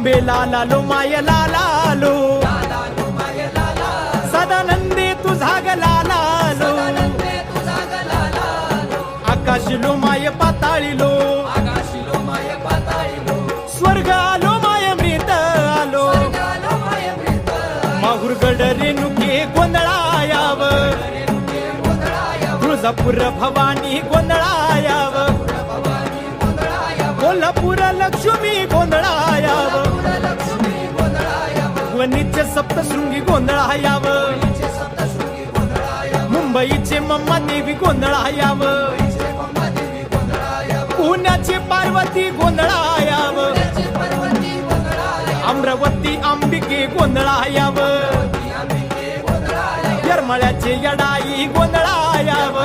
बॉम्बे लालो माय लालो सदानंदे तुझा ग लालो आकाशिलो माय पाताळीलो स्वर्ग आलो माय मृत आलो माहुरगड रेणुके गोंधळायाव तुळजापूर भवानी गोंधळायाव कोल्हापूर लक्ष्मी गोंधळायाव वणीचे सप्तशृंगी गोंधळायाव मुंबईचे मम्मा देवी गोंधळायाव पुण्याची पार्वती गोंधळायाव अमरावती अंबिके गोंधळायाव येरमाळ्याचे यडाई गोंधळायाव